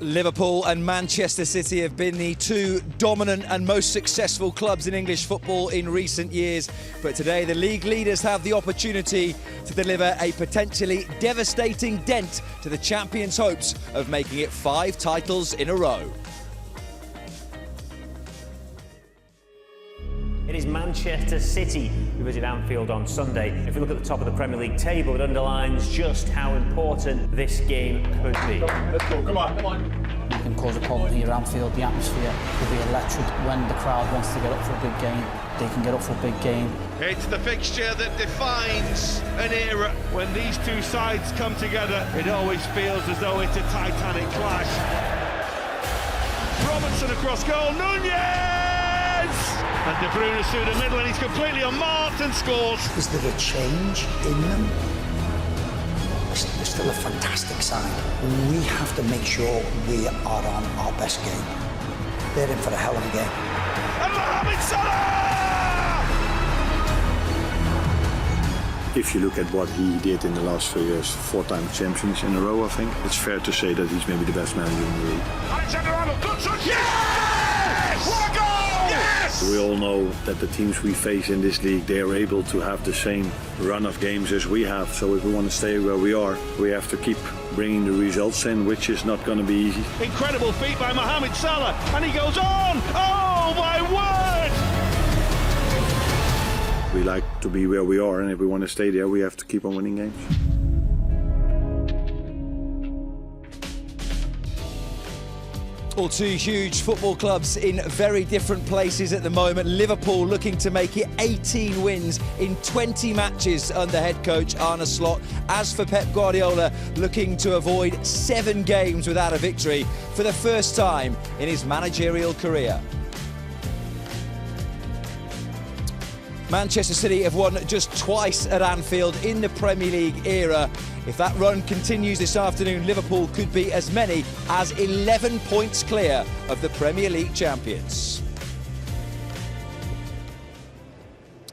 Liverpool and Manchester City have been the two dominant and most successful clubs in English football in recent years. But today the league leaders have the opportunity to deliver a potentially devastating dent to the champions' hopes of making it 5 titles in a row. It is Manchester City who visit Anfield on Sunday. If we look at the top of the Premier League table, it underlines just how important this game could be. Let's go, come on, come on. You can cause a problem here at Anfield. The atmosphere will be electric when the crowd wants to get up for a big game. They can get up for a big game. It's the fixture that defines an era. When these two sides come together, it always feels as though it's a titanic clash. Robertson across goal, Nunez! And De Bruyne through the middle, and he's completely unmarked and scores. Is there a change in them? They're still a fantastic side. We have to make sure we are on our best game. They're in for a hell of a game. And Mohamed Salah! If you look at what he did in the last few years, 4-time champions in a row, I think, it's fair to say that he's maybe the best manager in the league. Alexander-Arnold, good touch! Yes! What a goal! Yes! We all know that the teams we face in this league, they are able to have the same run of games as we have. So if we want to stay where we are, we have to keep bringing the results in, which is not going to be easy. Incredible feat by Mohamed Salah, and he goes on! Oh, my word! We like to be where we are, and if we want to stay there, we have to keep on winning games. Well, two huge football clubs in very different places at the moment. Liverpool looking to make it 18 wins in 20 matches under head coach Arne Slot. As for Pep Guardiola, looking to avoid 7 games without a victory for the first time in his managerial career. Manchester City have won just twice at Anfield in the Premier League era. If that run continues this afternoon, Liverpool could be as many as 11 points clear of the Premier League champions.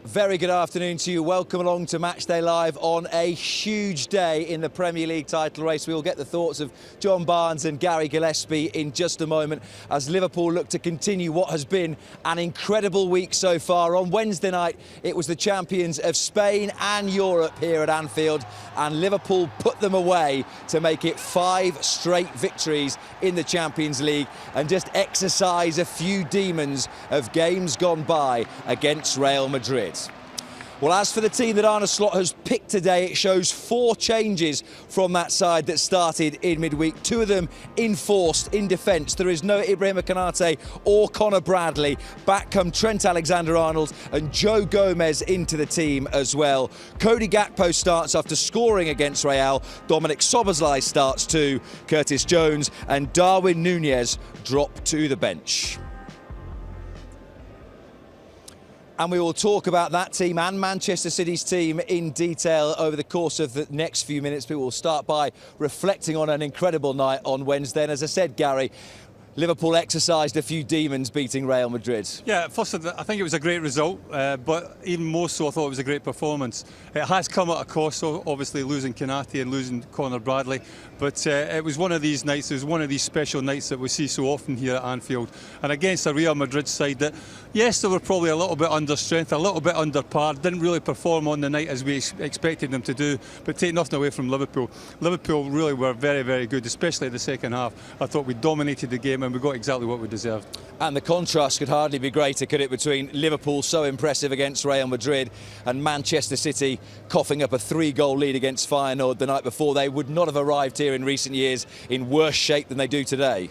Very good afternoon to you. Welcome along to Matchday Live on a huge day in the Premier League title race. We will get the thoughts of John Barnes and Gary Gillespie in just a moment as Liverpool look to continue what has been an incredible week so far. On Wednesday night, it was the champions of Spain and Europe here at Anfield, and Liverpool put them away to make it 5 straight victories in the Champions League and just exercise a few demons of games gone by against Real Madrid. Well, as for the team that Arne Slot has picked today, it shows 4 changes from that side that started in midweek. 2 of them enforced in defence. There is no Ibrahima Konate or Conor Bradley. Back come Trent Alexander-Arnold and Joe Gomez into the team as well. Cody Gakpo starts after scoring against Real. Dominic Szoboszlai starts too. Curtis Jones and Darwin Nunez drop to the bench. And we will talk about that team and Manchester City's team in detail over the course of the next few minutes. But we'll start by reflecting on an incredible night on Wednesday. And as I said, Gary, Liverpool exercised a few demons beating Real Madrid. Yeah, first I think it was a great result, but even more so I thought it was a great performance. It has come at a cost, obviously losing Konate and losing Conor Bradley, but it was one of these nights, it was one of these special nights that we see so often here at Anfield. And against a Real Madrid side that, yes, they were probably a little bit under strength, a little bit under par, didn't really perform on the night as we expected them to do, but take nothing away from Liverpool. Liverpool really were very, very good, especially in the second half. I thought we dominated the game and we got exactly what we deserved. And the contrast could hardly be greater, could it, between Liverpool, so impressive against Real Madrid, and Manchester City coughing up a 3-goal lead against Feyenoord the night before. They would not have arrived here in recent years in worse shape than they do today.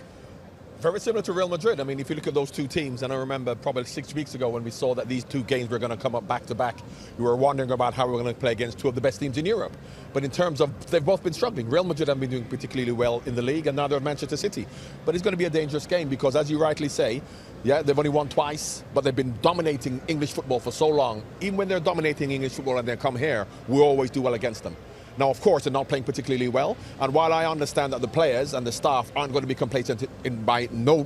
Very similar to Real Madrid. I mean, if you look at those two teams, and I remember probably 6 weeks ago when we saw that these 2 games were going to come up back to back, we were wondering about how we were going to play against 2 of the best teams in Europe. But in terms of, they've both been struggling. Real Madrid have been doing particularly well in the league, and now they're Manchester City. But it's going to be a dangerous game because, as you rightly say, yeah, they've only won twice, but they've been dominating English football for so long. Even when they're dominating English football and they come here, we always do well against them. Now, of course, they're not playing particularly well, and while I understand that the players and the staff aren't going to be complacent by no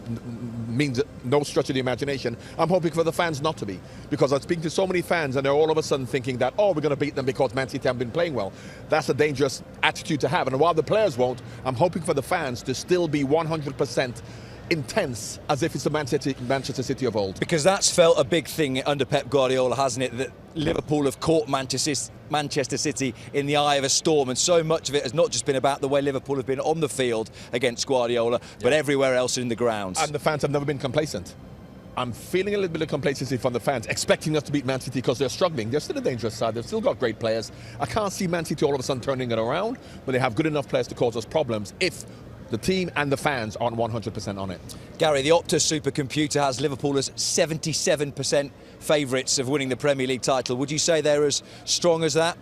means no stretch of the imagination. I'm hoping for the fans not to be, because I speak to so many fans and they're all of a sudden thinking that, oh, we're going to beat them because Man City haven't been playing well. That's a dangerous attitude to have. And while the players won't, I'm hoping for the fans to still be 100% intense, as if it's the Manchester City of old. Because that's felt a big thing under Pep Guardiola, hasn't it? That Liverpool have caught Manchester City in the eye of a storm, and so much of it has not just been about the way Liverpool have been on the field against Guardiola, but everywhere else in the grounds. And the fans have never been complacent. I'm feeling a little bit of complacency from the fans, expecting us to beat Man City because they're struggling. They're still a dangerous side. They've still got great players. I can't see Man City all of a sudden turning it around, but they have good enough players to cause us problems if the team and the fans aren't 100% on it. Gary, the Optus supercomputer has Liverpool as 77% favourites of winning the Premier League title. Would you say they're as strong as that?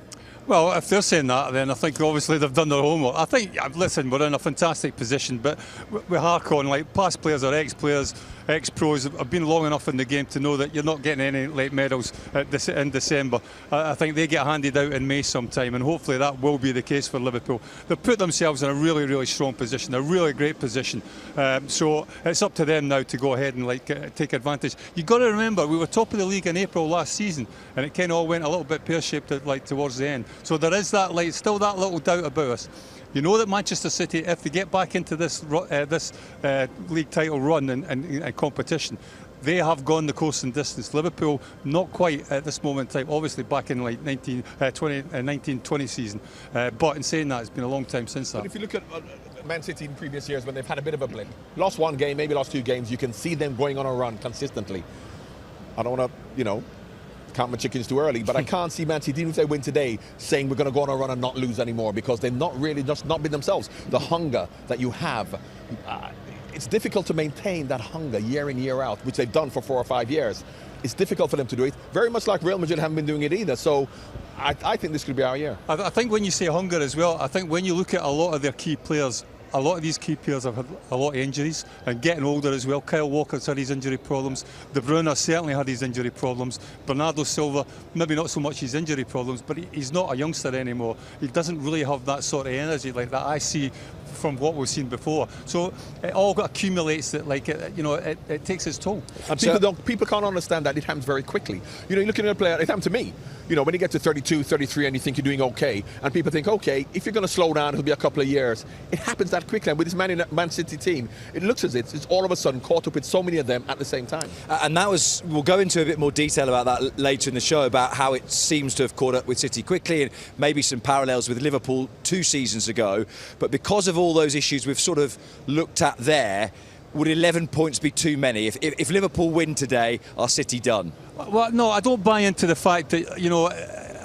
Well, if they're saying that, then I think obviously they've done their homework. I think, listen, we're in a fantastic position, but we hark on, like, past players or ex-players, ex-pros have been long enough in the game to know that you're not getting any late medals in December. I think they get handed out in May sometime, and hopefully that will be the case for Liverpool. They've put themselves in a really, really strong position, a really great position. So it's up to them now to go ahead and take advantage. You've got to remember, we were top of the league in April last season, and it kind of all went a little bit pear-shaped towards the end. So there is that, still that little doubt about us. You know that Manchester City, if they get back into this league title run and competition, they have gone the course and distance. Liverpool, not quite at this moment in time, obviously back in 1920 season. But in saying that, it's been a long time since that. But if you look at Man City in previous years when they've had a bit of a blip, lost one game, maybe lost two games, you can see them going on a run consistently. I don't want to, count my chickens too early, but I can't see Man City, even if they win today, saying we're going to go on a run and not lose anymore, because they've not really just not been themselves. The hunger that you have, it's difficult to maintain that hunger year in, year out, which they've done for 4 or 5 years. It's difficult for them to do it, very much like Real Madrid haven't been doing it either. So I think this could be our year. I think when you say hunger as well, I think when you look at a lot of their key players, a lot of these key players have had a lot of injuries and getting older as well. Kyle Walker's had his injury problems. De Bruyne certainly had his injury problems. Bernardo Silva, maybe not so much his injury problems, but he's not a youngster anymore. He doesn't really have that sort of energy like that I see from what we've seen before. So it all accumulates that, it takes its toll. And people can't understand that it happens very quickly. You're looking at a player, it happened to me. When you get to 32, 33 and you think you're doing okay, and people think, okay, if you're going to slow down, it'll be a couple of years. It happens that quickly. And with this Man City team, it looks as if it's all of a sudden caught up with so many of them at the same time. And we'll go into a bit more detail about that later in the show, about how it seems to have caught up with City quickly, and maybe some parallels with Liverpool 2 seasons ago. But because of all those issues we've sort of looked at there, would 11 points be too many? If Liverpool win today, are City done? Well, no, I don't buy into the fact that,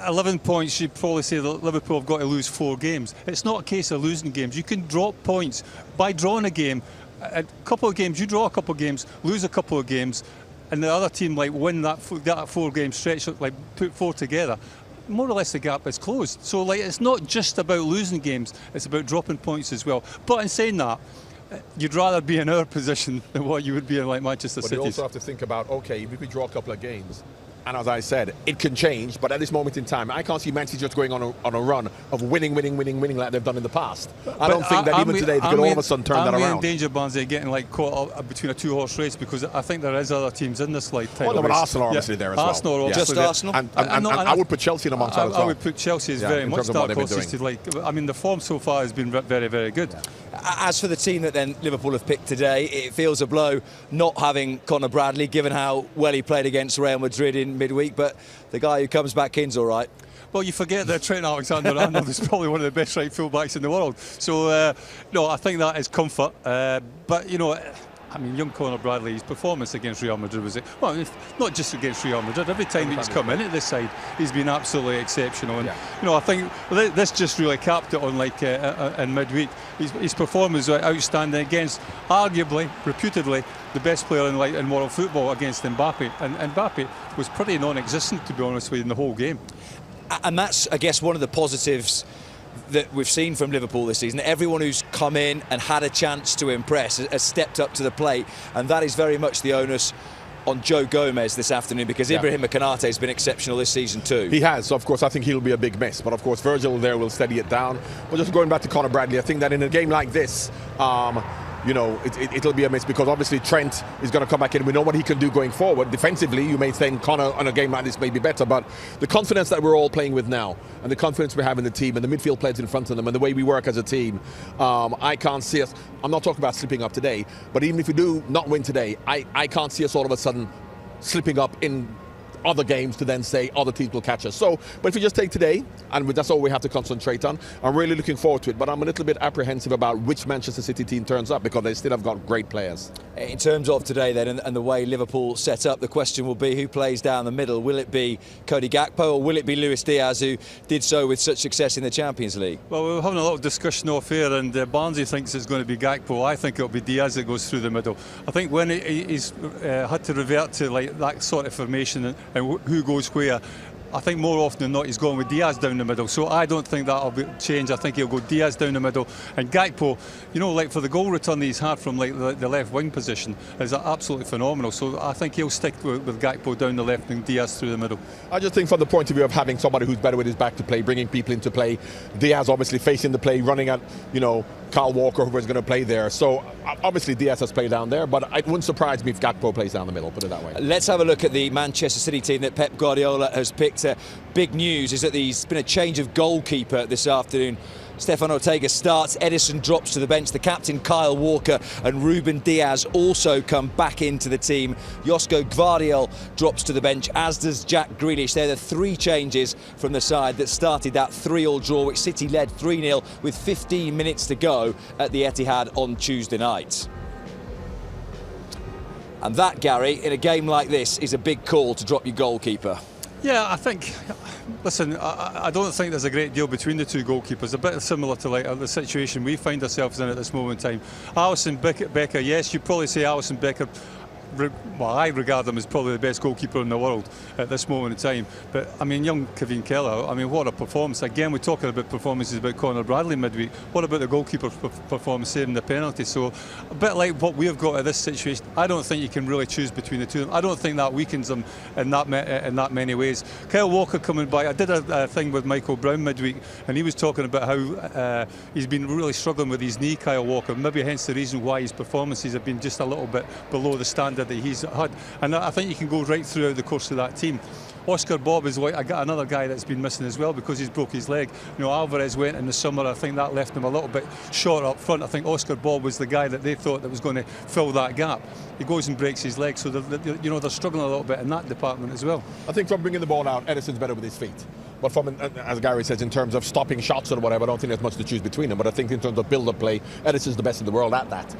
11 points, you'd probably say that Liverpool have got to lose 4 games. It's not a case of losing games. You can drop points by drawing a game. A couple of games, you draw a couple of games, lose a couple of games, and the other team win that 4-game stretch, put 4 together. More or less the gap is closed. So it's not just about losing games, it's about dropping points as well. But in saying that, you'd rather be in our position than what you would be in Manchester City. But you also have to think about, okay, if we draw a couple of games, and as I said, it can change, but at this moment in time, I can't see Man City just going on a run of winning like they've done in the past. I don't think that even today they could all of a sudden turn that around. I'm in danger, Barnsley, getting caught up between a 2-horse race, because I think there is other teams in this title race. But Arsenal are obviously there as well. Arsenal are obviously just Arsenal? And I would put Chelsea in amongst that as well. I would put Chelsea as very much dark horses to the form so far has been very, very good. As for the team that then Liverpool have picked today, it feels a blow not having Conor Bradley, given how well he played against Real Madrid in midweek, but the guy who comes back in's all right. Well, you forget that Trent Alexander-Arnold is probably one of the best right full-backs in the world. So, no, I think that is comfort. But, young Conor Bradley, his performance against Real Madrid was, not just against Real Madrid, every time he's come in at this side, he's been absolutely exceptional. And, I think this just really capped it on in midweek. His performance was outstanding against, arguably, reputedly, the best player in world football against Mbappe. And Mbappe was pretty non-existent, to be honest with you, in the whole game. And that's, I guess, one of the positives that we've seen from Liverpool this season. Everyone who's come in and had a chance to impress has stepped up to the plate, and that is very much the onus on Joe Gomez this afternoon, because Ibrahim Konate has been exceptional this season too. He has. Of course, I think he'll be a big miss, but of course Virgil there will steady it down. But just going back to Conor Bradley, I think that in a game like this, you know, it'll be a miss, because obviously Trent is going to come back in. We know what he can do going forward. Defensively, you may think Connor on a game like this may be better, but the confidence that we're all playing with now, and the confidence we have in the team, and the midfield players in front of them, and the way we work as a team, I can't see us. I'm not talking about slipping up today, but even if we do not win today, I can't see us all of a sudden slipping up in other games to then say other teams will catch us. So, but if you just take today, and that's all we have to concentrate on, I'm really looking forward to it. But I'm a little bit apprehensive about which Manchester City team turns up, because they still have got great players. In terms of today then, and the way Liverpool set up, the question will be who plays down the middle. Will it be Cody Gakpo, or will it be Luis Diaz, who did so with such success in the Champions League? Well, we were having a lot of discussion off air, and Barnsley thinks it's going to be Gakpo. I think it'll be Diaz that goes through the middle. I think when he's had to revert to like that sort of formation and who goes where, I think more often than not he's going with Diaz down the middle. So I don't think that'll be change. I think he'll go Diaz down the middle, and Gakpo, you know, like for the goal return he's had from like the left wing position is absolutely phenomenal. So I think he'll stick with Gakpo down the left and Diaz through the middle. I just think from the point of view of having somebody who's better with his back to play, bringing people into play, Diaz obviously facing the play, running at, you know, Kyle Walker, whoever's going to play there. So obviously Diaz has played down there, but it wouldn't surprise me if Gakpo plays down the middle, put it that way. Let's have a look at the Manchester City team that Pep Guardiola has picked. Big news is that there's been a change of goalkeeper this afternoon. Stefan Ortega starts, Edison drops to the bench, the captain Kyle Walker and Ruben Diaz also come back into the team. Josko Gvardiol drops to the bench, as does Jack Grealish. They're the three changes from the side that started that 3-3 draw, which City led 3-0 with 15 minutes to go at the Etihad on Tuesday night. And that, Gary, in a game like this, is a big call to drop your goalkeeper. Yeah, I think, listen, I don't think there's a great deal between the two goalkeepers. A bit similar to like the situation we find ourselves in at this moment in time. Alisson Becker, yes, you'd probably say Alisson Becker, well, I regard him as probably the best goalkeeper in the world at this moment in time. But I mean, young Kevin Keller, I mean, what a performance. Again, we're talking about performances about Connor Bradley midweek. What about the goalkeeper's performance saving the penalty? So a bit like what we've got at this situation, I don't think you can really choose between the two of them. I don't think that weakens them in that many ways. Kyle Walker coming back, I did a thing with Michael Brown midweek, and he was talking about how he's been really struggling with his knee, Kyle Walker, maybe hence the reason why his performances have been just a little bit below the standard that he's had, and I think you can go right throughout the course of that team. Oscar Bob is like another guy that's been missing as well because he's broke his leg. You know, Alvarez went in the summer. I think that left him a little bit short up front. I think Oscar Bob was the guy that they thought that was going to fill that gap. He goes and breaks his leg, so they're struggling a little bit in that department as well. I think from bringing the ball out, Edison's better with his feet. But from, as Gary says, in terms of stopping shots or whatever, I don't think there's much to choose between them. But I think in terms of build-up play, Edison's the best in the world at that.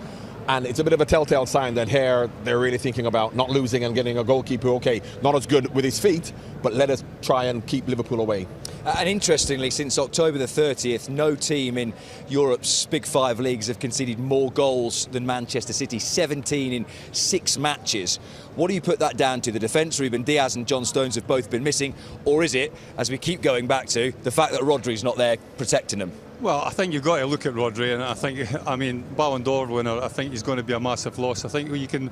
And it's a bit of a telltale sign that here they're really thinking about not losing and getting a goalkeeper, okay, not as good with his feet, but let us try and keep Liverpool away. And interestingly, since October the 30th, no team in Europe's Big Five leagues have conceded more goals than Manchester City, 17 in 6 matches. What do you put that down to? The defence, Ruben Diaz and John Stones have both been missing, or is it, as we keep going back to, the fact that Rodri's not there protecting them? Well, I think you've got to look at Rodri, and I think, I mean, Ballon d'Or winner, I think he's going to be a massive loss. I think you can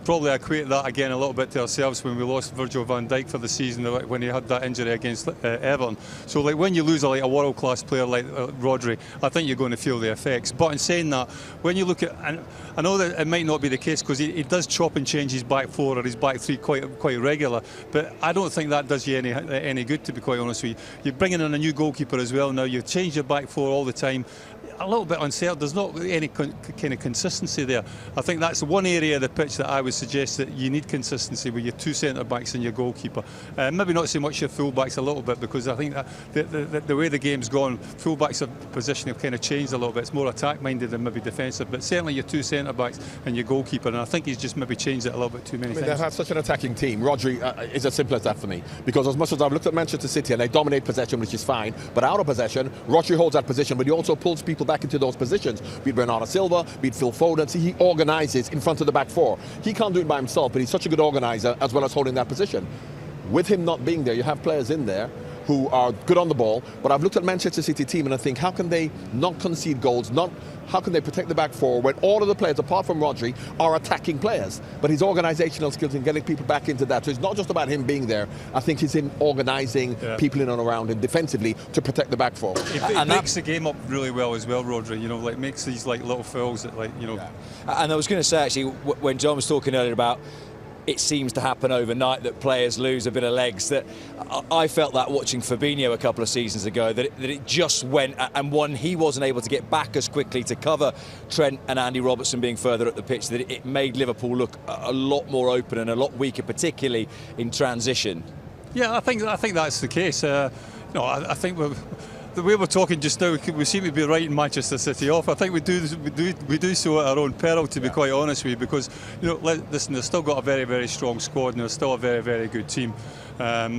probably equate that again a little bit to ourselves when we lost Virgil van Dijk for the season when he had that injury against Everton. So, like, when you lose a world-class player like Rodri, I think you're going to feel the effects. But in saying that, when you look at, and I know that it might not be the case because he does chop and change his back four or his back three quite regular, but I don't think that does you any good, to be quite honest with you. You're bringing in a new goalkeeper as well now. You've changed your back four all the time. A little bit uncertain. There's not any kind of consistency there. I think that's one area of the pitch that I would suggest that you need consistency with your two centre-backs and your goalkeeper. Maybe not so much your full-backs a little bit, because I think that the way the game's gone, full-backs' position have kind of changed a little bit. It's more attack-minded than maybe defensive, but certainly your two centre-backs and your goalkeeper, and I think he's just maybe changed it a little bit too many times. They have such an attacking team. Rodri is as simple as that for me, because as much as I've looked at Manchester City and they dominate possession, which is fine, but out of possession, Rodri holds that position, but he also pulls people back into those positions, be it Bernardo Silva, be it Phil Foden. See, he organises in front of the back four. He can't do it by himself, but he's such a good organiser as well as holding that position. With him not being there, you have players in there who are good on the ball, but I've looked at Manchester City team and I think, how can they not concede goals? How can they protect the back four when all of the players, apart from Rodri, are attacking players? But his organisational skills in getting people back into that. So it's not just about him being there. I think he's in organising people in and around him defensively to protect the back four. It makes the game up really well as well, Rodri. You know, like makes these like little fouls that And I was going to say actually, when John was talking earlier about it seems to happen overnight that players lose a bit of legs, that I felt that watching Fabinho a couple of seasons ago, that it just went, and one, he wasn't able to get back as quickly to cover Trent and Andy Robertson being further up the pitch, that it made Liverpool look a lot more open and a lot weaker, particularly in transition. Yeah, I think that's the case. I think the way we're talking just now, we seem to be writing Manchester City off. I think we do so at our own peril, to be quite honest with you, because listen, they've still got a very, very strong squad and they're still a very, very good team.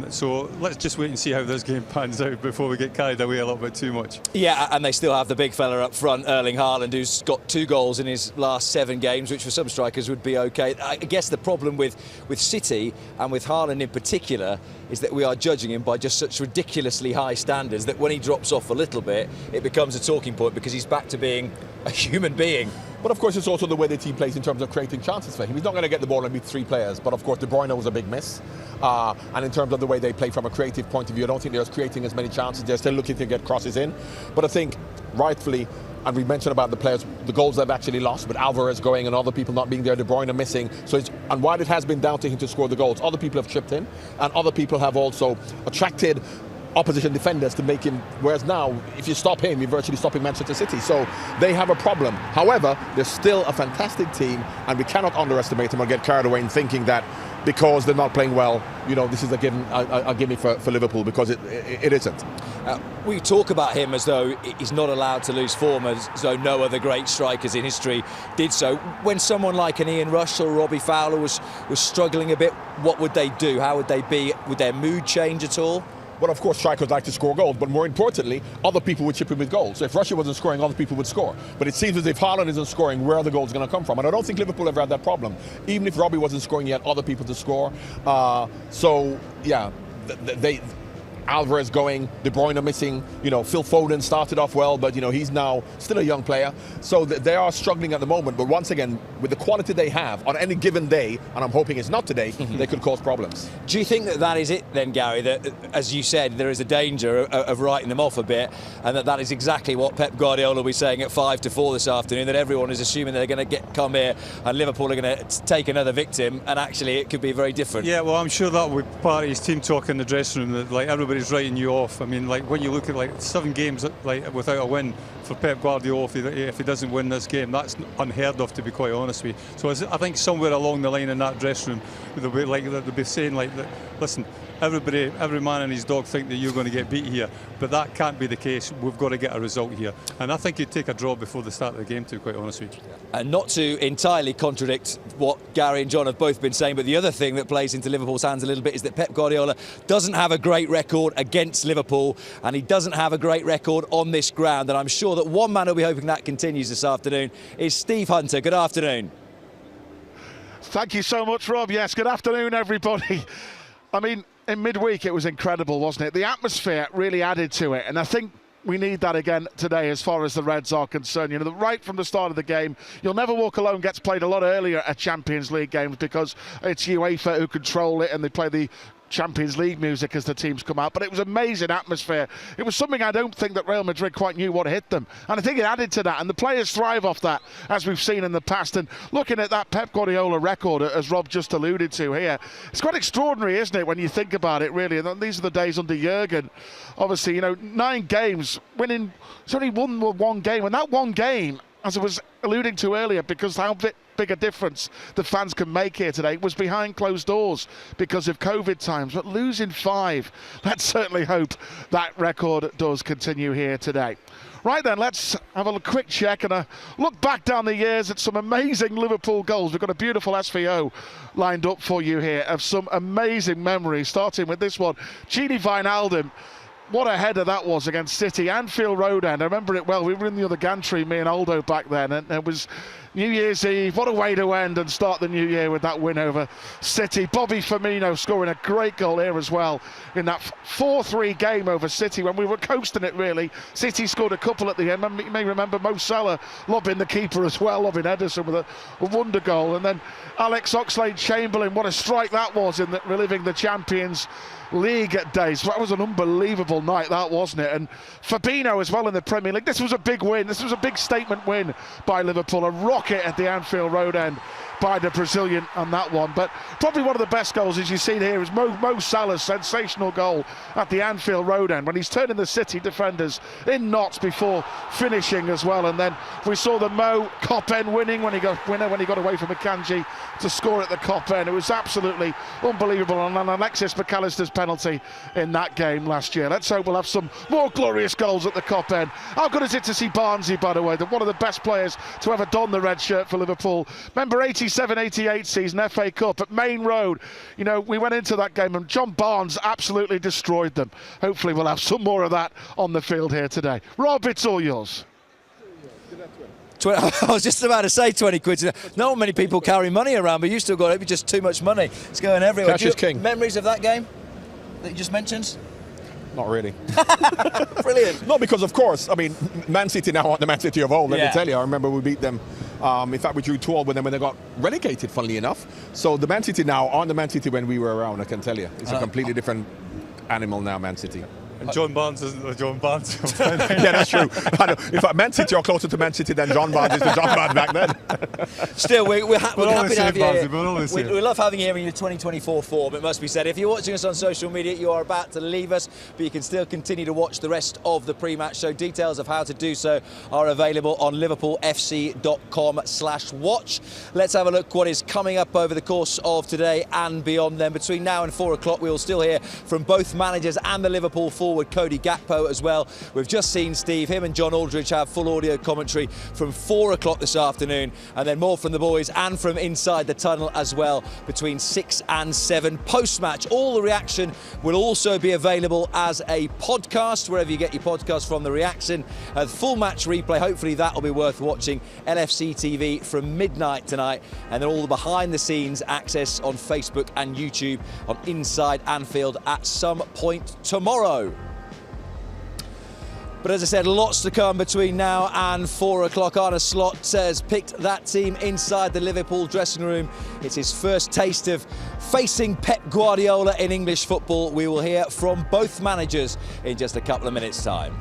So let's just wait and see how this game pans out before we get carried away a little bit too much. Yeah, and they still have the big fella up front, Erling Haaland, who's got 2 goals in his last 7 games, which for some strikers would be okay. I guess the problem with City and with Haaland in particular is that we are judging him by just such ridiculously high standards that when he drops off a little bit, it becomes a talking point because he's back to being a human being. But of course, it's also the way the team plays in terms of creating chances for him. He's not going to get the ball and beat 3 players, but of course, De Bruyne was a big miss. And in terms of the way they play from a creative point of view, I don't think they're creating as many chances. They're still looking to get crosses in. But I think, rightfully, and we mentioned about the players, the goals they've actually lost, with Alvarez going and other people not being there, De Bruyne missing. So and while it has been down to him to score the goals, other people have chipped in, and other people have also attracted opposition defenders to make him, whereas now, if you stop him, you're virtually stopping Manchester City. So they have a problem. However, they're still a fantastic team, and we cannot underestimate them or get carried away in thinking that because they're not playing well, this is a gimme for Liverpool, because it isn't. We talk about him as though he's not allowed to lose form, as though no other great strikers in history did so. When someone like an Ian Rush or Robbie Fowler was struggling a bit, what would they do? How would they be? Would their mood change at all? Well, of course, strikers like to score goals, but more importantly, other people would chip in with goals. So if Russia wasn't scoring, other people would score. But it seems as if Haaland isn't scoring, where are the goals going to come from? And I don't think Liverpool ever had that problem. Even if Robbie wasn't scoring, yet other people to score. Alvarez going, De Bruyne missing, Phil Foden started off well, but he's now still a young player. So they are struggling at the moment, but once again, with the quality they have on any given day, and I'm hoping it's not today, they could cause problems. Do you think that is it then, Gary, that, as you said, there is a danger of writing them off a bit, and that is exactly what Pep Guardiola will be saying at 5-4 this afternoon, that everyone is assuming they're going to come here and Liverpool are going to take another victim, and actually it could be very different? Yeah, well, I'm sure that would be part of his team talk in the dressing room, that everybody writing you off. I mean, when you look at 7 games without a win for Pep Guardiola, if he doesn't win this game, that's unheard of, to be quite honest with you. So I think somewhere along the line in that dressing room, they'll be saying listen, every man and his dog think that you're going to get beat here, but that can't be the case. We've got to get a result here, and I think you'd take a draw before the start of the game, to be quite honest with you. And not to entirely contradict what Gary and John have both been saying, but the other thing that plays into Liverpool's hands a little bit is that Pep Guardiola doesn't have a great record against Liverpool, and he doesn't have a great record on this ground, and I'm sure that one man who'll be hoping that continues this afternoon is Steve Hunter. Good afternoon. Thank you so much, Rob. Yes, good afternoon, everybody. I mean, in midweek it was incredible, wasn't it? The atmosphere really added to it, and I think we need that again today as far as the Reds are concerned. Right from the start of the game, You'll Never Walk Alone gets played a lot earlier at Champions League games because it's UEFA who control it, and they play the Champions League music as the teams come out. But it was amazing atmosphere. It was something I don't think that Real Madrid quite knew what hit them, and I think it added to that, and the players thrive off that, as we've seen in the past. And looking at that Pep Guardiola record, as Rob just alluded to here, it's quite extraordinary, isn't it, when you think about it, really? And these are the days under Jurgen. Obviously, 9 games winning. He's only won 1 game, and that 1 game, as I was alluding to earlier, because how big a difference the fans can make here today, was behind closed doors because of COVID times. But losing 5, let's certainly hope that record does continue here today. Right then, let's have a quick check and a look back down the years at some amazing Liverpool goals. We've got a beautiful SVO lined up for you here of some amazing memories, starting with this one. Gini Wijnaldum. What a header that was against City, Anfield Road end. I remember it well. We were in the other gantry, me and Aldo, back then, and it was New Year's Eve, what a way to end and start the new year with that win over City. Bobby Firmino scoring a great goal here as well in that 4-3 game over City when we were coasting it really. City scored a couple at the end. You may remember Mo Salah lobbing the keeper as well, lobbing Ederson with a wonder goal. And then Alex Oxlade-Chamberlain, what a strike that was in reliving the Champions League days. That was an unbelievable night, that, wasn't it? And Fabinho as well in the Premier League. This was a big win. This was a big statement win by Liverpool. A rocket at the Anfield Road end by the Brazilian on that one. But probably one of the best goals, as you see here, is Mo Salah's sensational goal at the Anfield Road end when he's turning the City defenders in knots before finishing as well. And then we saw the Mo Kop end winning when he got away from Akanji to score at the Kop end. It was absolutely unbelievable. And then Alexis McAllister's penalty in that game last year. Let's hope we'll have some more glorious goals at the Kop end. How good is it to see Barnsley, by the way, one of the best players to ever don the red shirt for Liverpool. Remember 87-88 season FA Cup at Main Road. You know, we went into that game and John Barnes absolutely destroyed them. Hopefully we'll have some more of that on the field here today. Rob, it's all yours. I was just about to say 20 quid. Not many people carry money around, but you still got it. It's just too much money. It's going everywhere. Cash is king. Memories of that game that you just mentioned? Not really. Brilliant. No, because of course, I mean, Man City now aren't the Man City of old, let me tell you. I remember we beat them. In fact, we drew 12 with them when they got relegated, funnily enough. So the Man City now aren't the Man City when we were around, I can tell you. It's a completely different animal now, Man City. And John Barnes isn't the John Barnes. Yeah, that's true. I know. In fact, Man City are closer to Man City than John Barnes is to John Barnes back then. Still, we're happy to have you here. We love having you here in your 2024 form, it must be said. If you're watching us on social media, you are about to leave us, but you can still continue to watch the rest of the pre-match show. Details of how to do so are available on liverpoolfc.com/watch. Let's have a look what is coming up over the course of today and beyond. Then between now and 4 o'clock, we will still hear from both managers and the Liverpool forward Cody Gakpo as well. We've just seen Steve, him and John Aldridge have full audio commentary from 4 o'clock this afternoon, and then more from the boys and from inside the tunnel as well between 6 and 7 post-match. All the reaction will also be available as a podcast wherever you get your podcast from. The reaction, the full match replay, hopefully that will be worth watching. LFC TV from midnight tonight, and then all the behind the scenes access on Facebook and YouTube on Inside Anfield at some point tomorrow. But as I said, lots to come between now and 4 o'clock. Arne Slot has picked that team inside the Liverpool dressing room. It's his first taste of facing Pep Guardiola in English football. We will hear from both managers in just a couple of minutes' time.